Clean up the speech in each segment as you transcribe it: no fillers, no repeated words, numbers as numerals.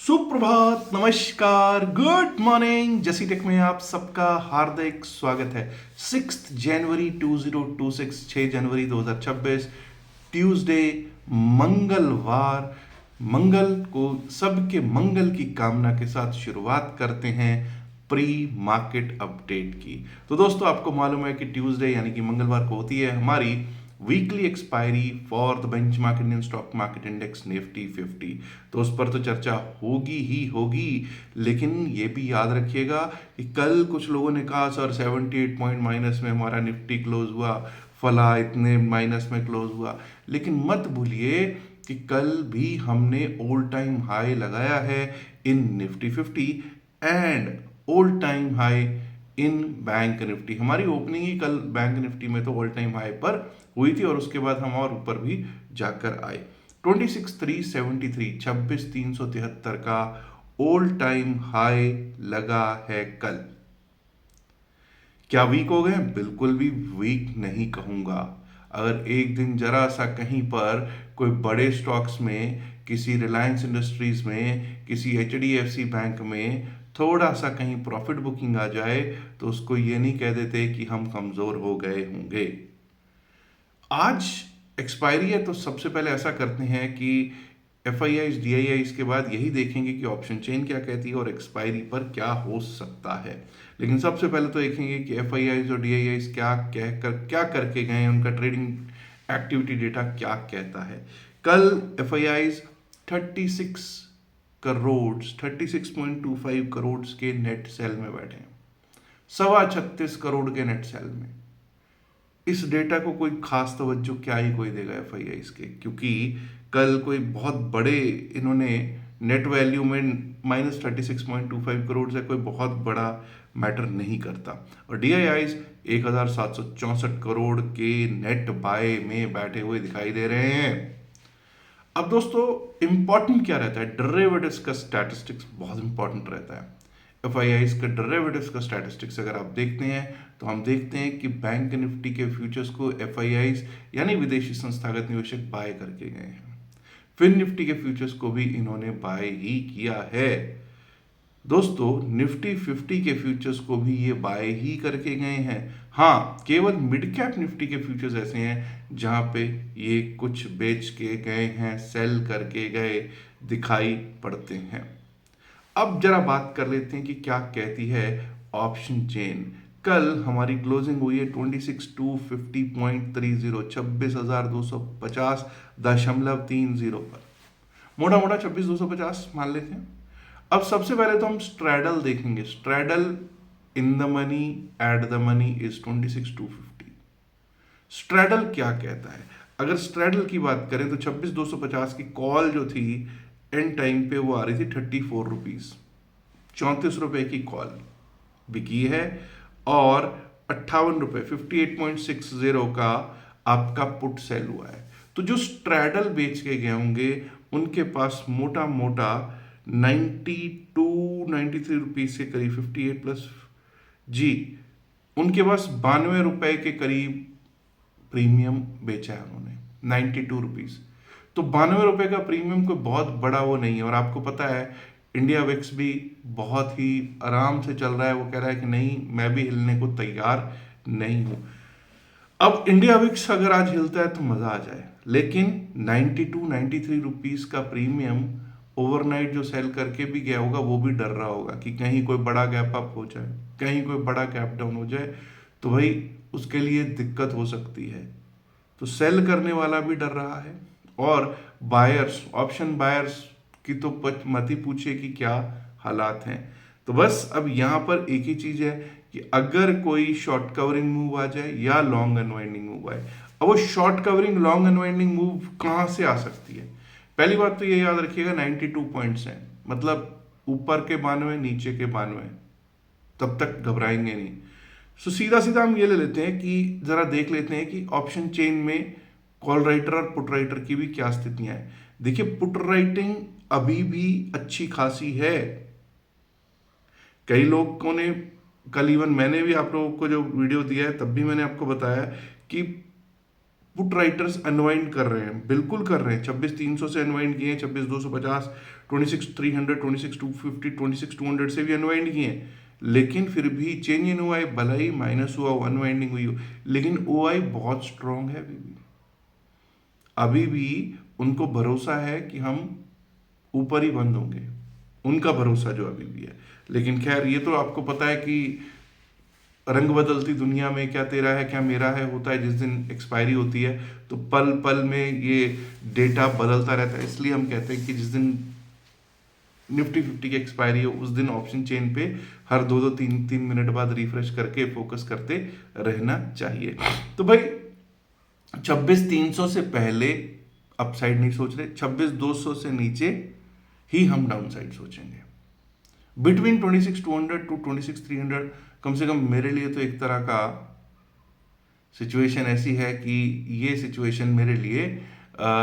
सुप्रभात, नमस्कार, good morning. जसी टेक में आप सबका हार्दिक स्वागत है। 6 जनवरी 2026, 6 जनवरी 2026, ट्यूसडे, मंगलवार। मंगल को सबके मंगल की कामना के साथ शुरुआत करते हैं प्री मार्केट अपडेट की। तो दोस्तों, आपको मालूम है कि ट्यूसडे यानी कि मंगलवार को होती है हमारी weekly expiry for the benchmark Indian stock market index Nifty 50। तो उस पर तो चर्चा होगी ही होगी, लेकिन ये भी याद रखिएगा कि कल कुछ लोगों ने कहा सर 78 पॉइंट माइनस में हमारा निफ्टी क्लोज हुआ, फला इतने माइनस में क्लोज हुआ। लेकिन मत भूलिए कि कल भी हमने ऑल टाइम हाई लगाया है in Nifty 50 and all time high in bank Nifty. हमारी ओपनिंग ही कल बैंक निफ्टी में तो ऑल टाइम हाई पर हुई थी और उसके बाद हम और ऊपर भी जाकर आए। 26,373, 26,373 का ऑल टाइम हाई लगा है कल। क्या वीक हो गए? बिल्कुल भी वीक नहीं कहूंगा। अगर एक दिन जरा सा कहीं पर कोई बड़े स्टॉक्स में, किसी रिलायंस इंडस्ट्रीज में, किसी एचडीएफसी बैंक में थोड़ा सा कहीं प्रॉफिट बुकिंग आ जाए तो उसको ये नहीं कह देते कि हम कमजोर हो गए होंगे। आज एक्सपायरी है तो सबसे पहले ऐसा करते हैं कि F I eyes D I eyes के बाद यही देखेंगे कि ऑप्शन चेन क्या कहती है और एक्सपायरी पर क्या हो सकता है। लेकिन सबसे पहले तो देखेंगे कि एफ आई आईज और डी आई आईज क्या करके गए हैं, उनका ट्रेडिंग एक्टिविटी डेटा क्या कहता है। कल एफ आई आईज 36 करोड़ के नेट सेल में बैठे हैं, 36.25 करोड़ के नेट सेल में। इस डेटा को कोई खास तवज्जो क्या ही कोई देगा एफ आई आईज के, क्योंकि कल कोई बहुत बड़े इन्होंने नेट वैल्यू में -36.25 करोड़ से कोई बहुत बड़ा मैटर नहीं करता। और डी आई आईज 1,764 के नेट बाय में बैठे हुए दिखाई दे रहे हैं। अब दोस्तों, इंपॉर्टेंट क्या रहता है? डेरिवेटिव्स का स्टैटिस्टिक्स बहुत इंपॉर्टेंट रहता है। एफ आई आईज का डेरिवेटिव्स का स्टैटिस्टिक्स अगर आप देखते हैं तो हम देखते हैं कि बैंक निफ्टी के फ्यूचर्स को एफ आई आईज यानी विदेशी संस्थागत निवेशक बाय करके गए हैं। फिन निफ्टी के फ्यूचर्स को भी इन्होंने बाय ही किया है। दोस्तों, निफ्टी 50 के फ्यूचर्स को भी ये बाय ही करके गए हैं। हाँ, केवल मिड कैप निफ्टी के फ्यूचर्स ऐसे हैं जहां पे ये कुछ बेच के गए हैं, सेल करके गए दिखाई पड़ते हैं। अब जरा बात कर लेते हैं कि क्या कहती है ऑप्शन चेन। कल हमारी क्लोजिंग हुई है 26,250.30, 26,250.30 पर, मोटा मोटा 26,250 मान लेते हैं। अब सबसे पहले तो हम स्ट्रैडल देखेंगे। Straddle in the money, at the money is 26,250। Straddle क्या कहता है? अगर स्ट्रैडल की बात करें तो 26,250 की कॉल जो थी एंड टाइम पे वो आ रही थी 34 रुपीज, 34 रुपए की कॉल बिकी है और 58 रुपए 58.60 का आपका पुट सेल हुआ है। तो जो स्ट्रैडल बेच के गए होंगे उनके पास मोटा मोटा 92-93 रुपीज के करीब, 58 प्लस जी, उनके पास 92 रुपए के करीब प्रीमियम बेचा है उन्होंने, 92 रुपीज। तो 92 रुपए का प्रीमियम कोई बहुत बड़ा वो नहीं है। और आपको पता है इंडिया विक्स भी बहुत ही आराम से चल रहा है। वो कह रहा है कि नहीं, मैं भी हिलने को तैयार नहीं हूं। अब इंडिया विक्स अगर आज हिलता है तो मजा आ जाए, लेकिन 92-93 रुपीज का प्रीमियम ओवरनाइट जो सेल करके भी गया होगा वो भी डर रहा होगा कि कहीं कोई बड़ा गैप अप हो जाए, कहीं कोई बड़ा गैप डाउन हो जाए तो भाई उसके लिए दिक्कत हो सकती है। तो सेल करने वाला भी डर रहा है और बायर्स, ऑप्शन बायर्स की तो मत ही पूछिए कि क्या हालात हैं। तो बस अब यहाँ पर एक ही चीज है कि अगर कोई शॉर्ट कवरिंग मूव आ जाए या लॉन्ग अनवाइंडिंग मूव आए। अब वो short covering long unwinding move कहाँ से आ सकती है? पहली बात तो ये याद रखिएगा 92 पॉइंट्स हैं, मतलब ऊपर के 92 नीचे के 92, तब तक घबराएंगे नहीं। सो सीधा सीधा हम ये ले लेते हैं कि जरा देख लेते हैं कि ऑप्शन चेन में कॉल राइटर और पुट राइटर की भी क्या स्थितियां हैं। देखिए, पुट राइटिंग अभी भी अच्छी खासी है। कई लोगों ने, कल इवन मैंने भी आप लोगों को जो वीडियो दिया है तब भी मैंने आपको बताया कि पुट राइटर्स अनवाइंड कर रहे हैं, बिल्कुल कर रहे हैं। 26,300 से अनवाइंड किए हैं, 26,250, 26,300, 26,250, 26,200 से भी अनवाइंड किए हैं, लेकिन फिर भी चेंज इन ओआई भला ही माइनस हुआ, अनवाइंडिंग हुई हो, लेकिन ओआई बहुत स्ट्रांग है अभी भी उनको भरोसा है कि हम ऊपर ही बंद होंगे, उनका भरोसा जो अभी भी है। लेकिन खैर, ये तो आपको पता है कि रंग बदलती दुनिया में क्या तेरा है क्या मेरा है होता है। जिस दिन एक्सपायरी होती है तो पल पल में ये डेटा बदलता रहता है, इसलिए हम कहते हैं कि जिस दिन निफ्टी 50 की एक्सपायरी हो उस दिन ऑप्शन चेन पे हर 2-3 मिनट बाद रिफ्रेश करके फोकस करते रहना चाहिए। तो भाई 26,300 से पहले अपसाइड नहीं सोच रहे, 26,200 से नीचे ही हम डाउन साइड सोचेंगे। बिटवीन 26,200 टू 26,300 कम से कम मेरे लिए तो एक तरह का सिचुएशन ऐसी है कि ये सिचुएशन मेरे लिए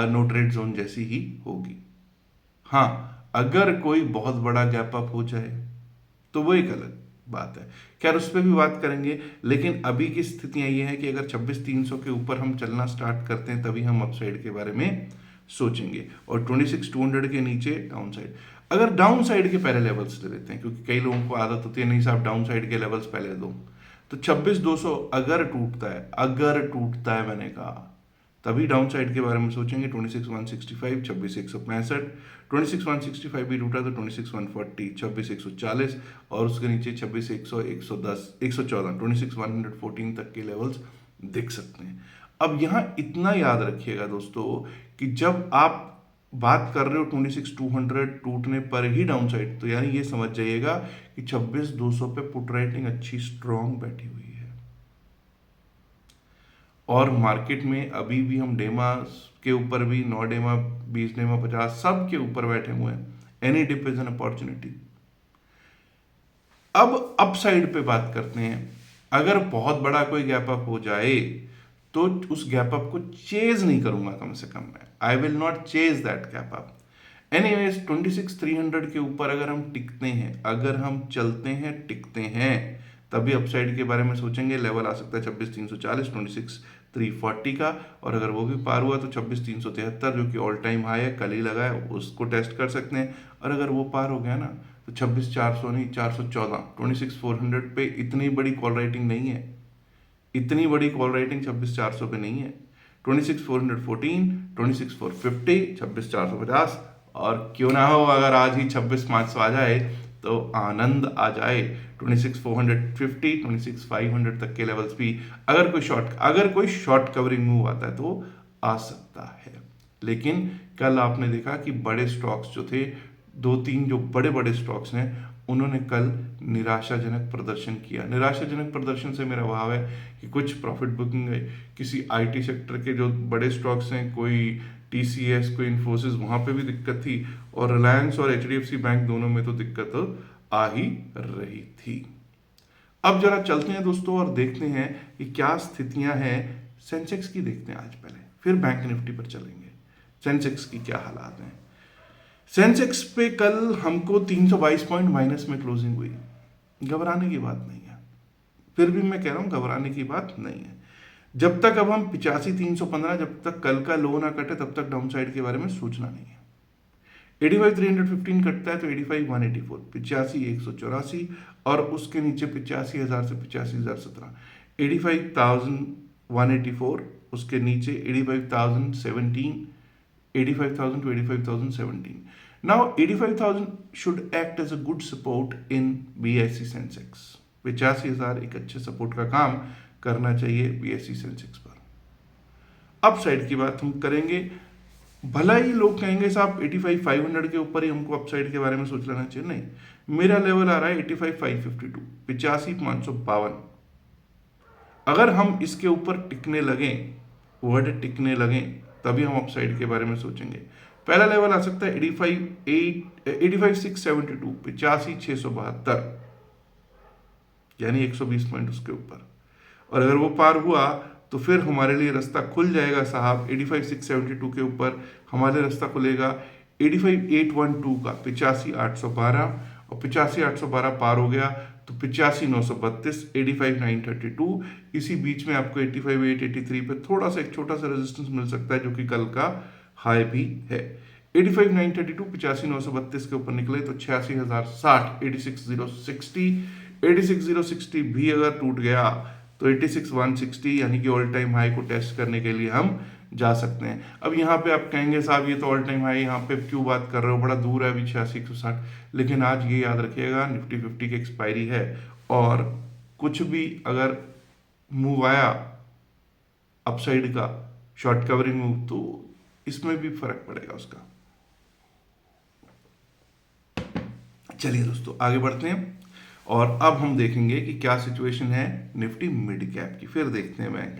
नो ट्रेड जोन जैसी ही होगी। हाँ, अगर कोई बहुत बड़ा गैप अप हो जाए तो वो एक अलग बात है, खैर उस पर भी बात करेंगे। लेकिन अभी की स्थितियां ये हैं कि अगर 26,300 के ऊपर हम चलना स्टार्ट करते हैं तभी हम अपसाइड के बारे में सोचेंगे, और 26,200 के नीचे डाउन साइड। अगर डाउन साइड के पहले लेवल्स ले लेते हैं, क्योंकि कई लोगों को आदत होती है नहीं साहब डाउन साइड के लेवल्स पहले दो, तो 26,200 अगर टूटता है मैंने कहा, तभी डाउन साइड के बारे में सोचेंगे। 26,165, 26,165, 26,165 भी टूटा तो 26,140, 26,140 और उसके नीचे 26,100, 110, 114, 26,114 तक के लेवल्स दिख सकते हैं। अब यहाँ इतना याद रखिएगा दोस्तों कि जब आप बात कर रहे हो 26,200 टूटने पर ही डाउन साइड, तो यानी ये समझ जाइएगा कि 26,200 पे पुट राइटिंग अच्छी स्ट्रांग बैठी हुई है, और मार्केट में अभी भी हम डेमा के ऊपर भी 9 डेमा, 20 डेमा, 50 सब के ऊपर बैठे हुए हैं। Any dip is an opportunity. अब अपसाइड पे बात करते हैं। अगर बहुत बड़ा कोई गैप अप हो जाए तो उस गैप अप को चेज नहीं करूंगा, कम से कम मैं I will not chase that gap up. Anyways 26,300 के ऊपर अगर हम टिकते हैं, अगर हम चलते हैं टिकते हैं, तभी अपसाइड के बारे में सोचेंगे। लेवल आ सकता है 26,340, 26,340 का, और अगर वो भी पार हुआ तो 26,373 जो कि ऑल टाइम हाई है, कल ही लगा है, उसको टेस्ट कर सकते हैं। और अगर वो पार हो गया ना तो 26,400 नहीं 414, 26,400 पे इतनी बड़ी कॉल राइटिंग नहीं है, इतनी बड़ी कॉल राइटिंग 26,400 पे नहीं है। 26,414, 26,450, 26,450, और क्यों ना हो अगर आज ही 26,500 आ जाए तो आनंद आ जाए। 26,450, 26,500 तक के लेवल्स भी अगर कोई शॉर्ट कवरिंग मूव आता है तो आ सकता है। लेकिन कल आपने देखा कि बड़े स्टॉक्स जो थे, 2-3 जो बड़े बड़े स्टॉक्स हैं, उन्होंने कल निराशाजनक प्रदर्शन किया। निराशाजनक प्रदर्शन से मेरा भाव है कि कुछ प्रॉफिट बुकिंग है, किसी आईटी सेक्टर के जो बड़े स्टॉक्स हैं, कोई टीसीएस, कोई इन्फोसिस, वहां पे भी दिक्कत थी, और रिलायंस और एचडीएफसी बैंक दोनों में तो दिक्कत आ ही रही थी। अब जरा चलते हैं दोस्तों और देखते हैं कि क्या स्थितियां हैं सेंसेक्स की। देखते हैं आज पहले, फिर बैंक निफ्टी पर चलेंगे। सेंसेक्स की क्या हालात हैं। सेंसेक्स पे कल हमको 322 पॉइंट माइनस में क्लोजिंग हुई। घबराने की बात नहीं है, फिर भी मैं कह रहा हूं घबराने की बात नहीं है। जब तक अब हम 85,315, जब तक कल का लो ना कटे तब तक डाउन साइड के बारे में सोचना नहीं है। 85,315 कटता है तो 85,184, 85,184, और उसके नीचे 85,000 से 85,017, 85,184, उसके नीचे 85,017, 85,000 to 85,017. Now 85,000 should act as a good support in BSE Sensex. 85,000 एक अच्छे सपोर्ट का काम करना चाहिए BSE Sensex पर। अप साइड की बात हम करेंगे। भला ही लोग कहेंगे साहब 85,500 के ऊपर ही हमको अपसाइड के बारे में सोच लेना चाहिए। नहीं, मेरा लेवल आ रहा है 85,552, 85,552। अगर हम इसके ऊपर टिकने लगें, वर्ड टिकने लगें, तभी हम अपसाइड के बारे में सोचेंगे। पहला लेवल आ सकता है 85,672, 85,672, यानी 120 पॉइंट उसके ऊपर, और अगर वो पार हुआ तो फिर हमारे लिए रास्ता खुल जाएगा साहब। 85,672 के ऊपर हमारे रास्ता खुलेगा 85,812 का, 85,812, और 85,812 पार हो गया तो 85,932, 85,932, इसी बीच में आपको 85,883 पे थोड़ा सा एक छोटा सा रेजिस्टेंस मिल सकता है जो कि कल का हाई भी है। 85,932, 85,932 के ऊपर निकले तो 86,060, 86,060, 86,060 भी अगर टूट गया तो 86,160 यानी कि ऑल टाइम हाई को टेस्ट करने के लिए हम जा सकते हैं। अब यहाँ पे आप कहेंगे साहब ये तो ऑल टाइम हाई यहाँ पे क्यों बात कर रहे हो, बड़ा दूर है अभी 86,160, लेकिन आज ये याद रखिएगा निफ्टी 50 की एक्सपायरी है और कुछ भी अगर मूव आया अपसाइड का शॉर्ट कवरिंग मूव तो इसमें भी फर्क पड़ेगा उसका। चलिए दोस्तों आगे बढ़ते हैं और अब हम देखेंगे कि क्या सिचुएशन है निफ्टी मिड कैप की। फिर देखते हैं बैंक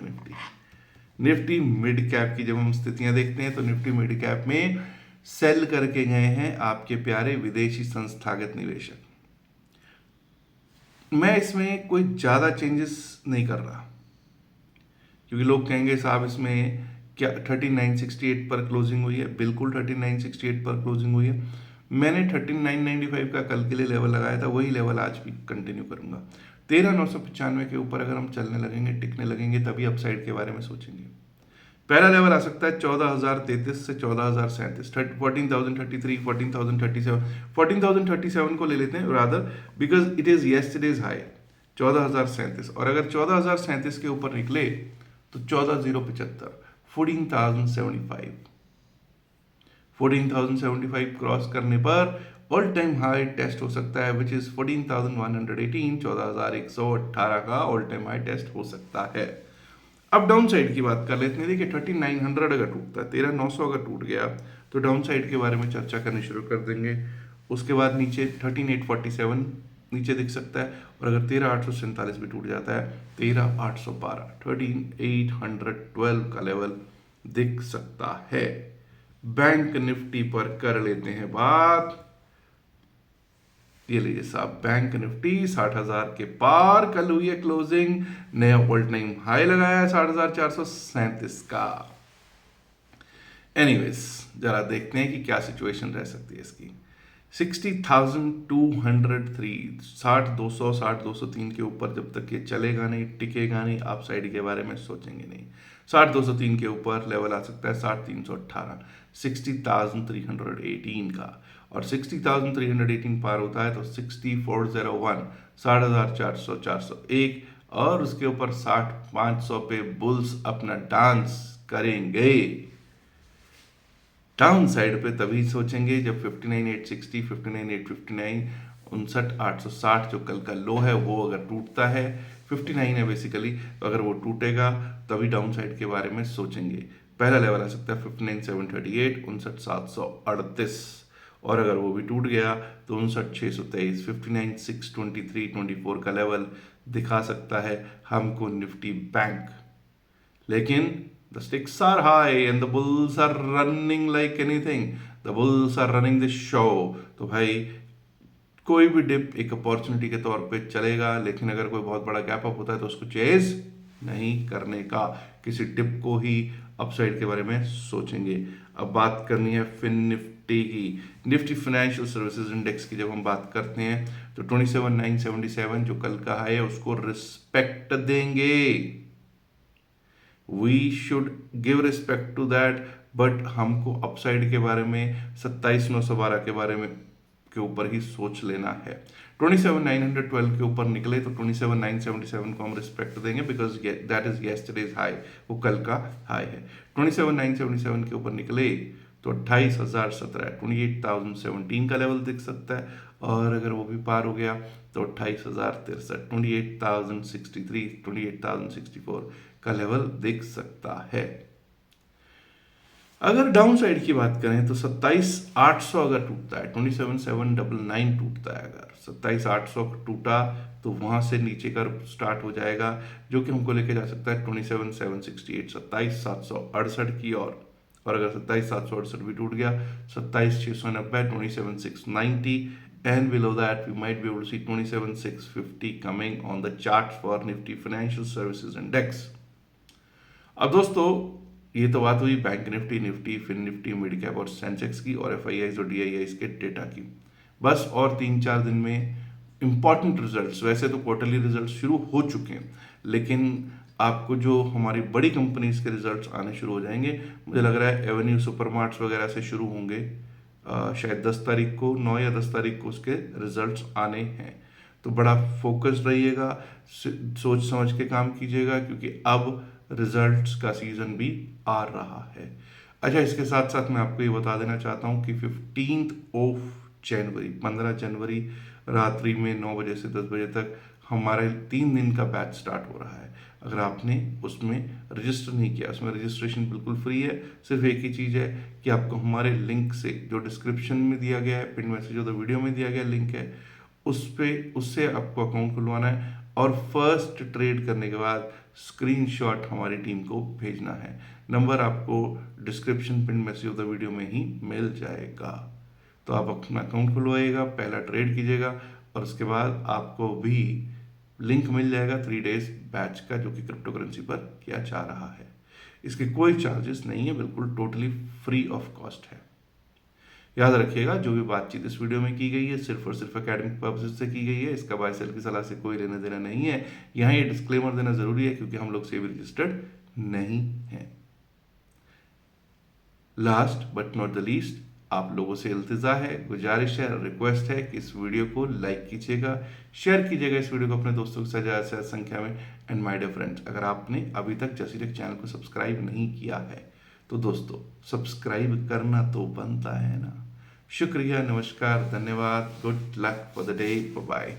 निफ्टी मिड कैप की जब हम स्थितियां देखते हैं तो निफ्टी मिड कैप में सेल करके गए हैं आपके प्यारे विदेशी संस्थागत निवेशक। मैं इसमें कोई ज्यादा चेंजेस नहीं कर रहा क्योंकि लोग कहेंगे साहब इसमें क्या 3968 पर क्लोजिंग हुई है। बिल्कुल 3968 पर क्लोजिंग हुई है। मैंने 3995 का कल के लिए लेवल लगाया था, वही लेवल आज भी कंटिन्यू करूंगा। 13,995 के ऊपर अगर हम चलने लगेंगे टिकने लगेंगे तभी अपसाइड के बारे में सोचेंगे। पहला लेवल आ सकता है 14,033 से 14,037, 14,033, 14,037, 14,037 को ले लेते हैं rather because it is yesterday's high 14,037। और अगर 14,037 के ऊपर निकले तो 14,075, 14,075, 14,075 क्रॉस करने पर ऑल टाइम हाई टेस्ट हो सकता है विच इज 14,118, 14,118 का ऑल टाइम हाई टेस्ट हो सकता है। अब डाउन साइड की बात कर लेते हैं। देखिए 3900 अगर टूटता है, 13,900 अगर टूट गया तो डाउन साइड के बारे में चर्चा करनी शुरू कर देंगे। उसके बाद नीचे 13,847 नीचे दिख सकता है और अगर 13,847 भी टूट जाता है 13,812, 13,812 का लेवल दिख सकता है। बैंक निफ्टी पर कर लेते हैं बात। ये लीजिए साहब बैंक निफ्टी 60,000 के पार कल हुई है क्लोजिंग, नया ऑल टाइम हाई लगाया है 60,437 का। एनीवेज जरा देखते हैं कि क्या सिचुएशन रह सकती है इसकी। 60,203, 60,200, 60,203 के ऊपर जब तक ये चलेगा नहीं टिकेगा नहीं आप साइड के बारे में सोचेंगे नहीं। 60,203 के ऊपर लेवल आ सकता है 60,318, 60,318 का। और 60,318 पार होता है तो 6401, 60,400, 401 और उसके ऊपर 60,500 पे बुल्स अपना डांस करेंगे। डाउन साइड पे तभी सोचेंगे जब 59,860, 59,859, 59,860 जो कल का लो है वो अगर टूटता है, 59 है बेसिकली, तो अगर वो टूटेगा तभी डाउन साइड के बारे में सोचेंगे। पहला लेवल आ सकता है 59,738, 59,738 और अगर वो भी टूट गया तो 59,623, 59,623, 24 का लेवल दिखा सकता है हमको निफ्टी बैंक। लेकिन the stakes are high and the bulls are running like anything. The bulls are running the show. तो भाई कोई भी डिप एक अपॉर्चुनिटी के तौर पे चलेगा, लेकिन अगर कोई बहुत बड़ा गैप अप होता है तो उसको चेज नहीं करने का, किसी डिप को ही अपसाइड के बारे में सोचेंगे। अब बात करनी है फिन निफ्टी की। निफ्टी फाइनेंशियल सर्विसेज इंडेक्स की जब हम बात करते हैं तो 27,977 जो कल का है उसको रिस्पेक्ट देंगे। We should give respect to that, but हमको अपसाइड के बारे में 27,912 के बारे में के ऊपर ही सोच लेना है। 27,912 के ऊपर निकले तो 27,977 को हम रिस्पेक्ट देंगे because that is yesterday's high, वो कल का हाई है। 27,977 के ऊपर निकले तो 28,017, 28,017 का लेवल दिख सकता है और अगर वो भी पार हो गया तो 28,063, 28,063, 28,064 का लेवल दिख सकता है। अगर डाउन साइड की बात करें तो 27,800 अगर टूटता है, 27,799 टूटता है, अगर 27,800 टूटा तो वहां से नीचे का स्टार्ट हो जाएगा जो कि हमको लेके जा सकता है 27,768, 27,768 की ओर। और अगर 27,768 भी टूट गया 27,690, 27,690 and below that we might be able to see 27,650 coming on the chart for Nifty Financial Services Index. अब दोस्तों ये तो बात हुई bank Nifty, Nifty, fin Nifty, mid cap और सेंसेक्स की और एफआईआईज और डीआईआईज के डेटा की। बस और 3-4 दिन में इम्पॉर्टेंट रिजल्ट्स, वैसे तो क्वार्टरली रिजल्ट्स शुरू हो चुके हैं, लेकिन आपको जो हमारी बड़ी कंपनीज के रिजल्ट्स आने शुरू हो जाएंगे। मुझे लग रहा है एवेन्यू सुपरमार्ट्स वगैरह से शुरू होंगे, शायद 10 तारीख को, 9 या 10 तारीख को उसके रिजल्ट्स आने हैं। तो बड़ा फोकस्ड रहिएगा, सोच समझ के काम कीजिएगा, क्योंकि अब रिजल्ट्स का सीजन भी आ रहा है। अच्छा, इसके साथ साथ मैं आपको ये बता देना चाहता हूँ कि 15 जनवरी 15 जनवरी रात्रि में 9 बजे से 10 बजे तक हमारे 3 दिन का बैच स्टार्ट हो रहा है। अगर आपने उसमें रजिस्टर नहीं किया, उसमें रजिस्ट्रेशन बिल्कुल फ्री है। सिर्फ एक ही चीज़ है कि आपको हमारे लिंक से, जो डिस्क्रिप्शन में दिया गया है, पिन मैसेज जो वीडियो में दिया गया लिंक है, उससे आपको अकाउंट खुलवाना है, और फर्स्ट ट्रेड करने के बाद स्क्रीनशॉट हमारी टीम को भेजना है। नंबर आपको description pin message of the video में ही मिल जाएगा। तो आप अपना अकाउंट खुलवाइएगा, पहला ट्रेड कीजिएगा, और उसके बाद आपको भी लिंक मिल जाएगा 3 डेज बैच का, जो कि क्रिप्टो करेंसी पर किया जा रहा है। इसके कोई चार्जेस नहीं है, बिल्कुल टोटली फ्री ऑफ कॉस्ट है। याद रखिएगा, जो भी बातचीत इस वीडियो में की गई है सिर्फ और सिर्फ एकेडमिक पर्पसेस से की गई है। इसका बाय सेल की सलाह से कोई लेना देना नहीं है। यहाँ ये डिस्क्लेमर देना जरूरी है, क्योंकि हम लोग सेबी रजिस्टर्ड नहीं हैं। Last but not the least, आप लोगों से इल्तिजा है, गुजारिश है, रिक्वेस्ट है कि इस वीडियो को लाइक कीजिएगा, शेयर कीजिएगा इस वीडियो को अपने दोस्तों के साथ ज़्यादा से ज़्यादा संख्या में। एंड माय डियर फ्रेंड्स, अगर आपने अभी तक जसीटेक चैनल को सब्सक्राइब नहीं किया है तो दोस्तों सब्सक्राइब करना तो बनता है ना। शुक्रिया, नमस्कार, धन्यवाद, good luck for the day, bye bye.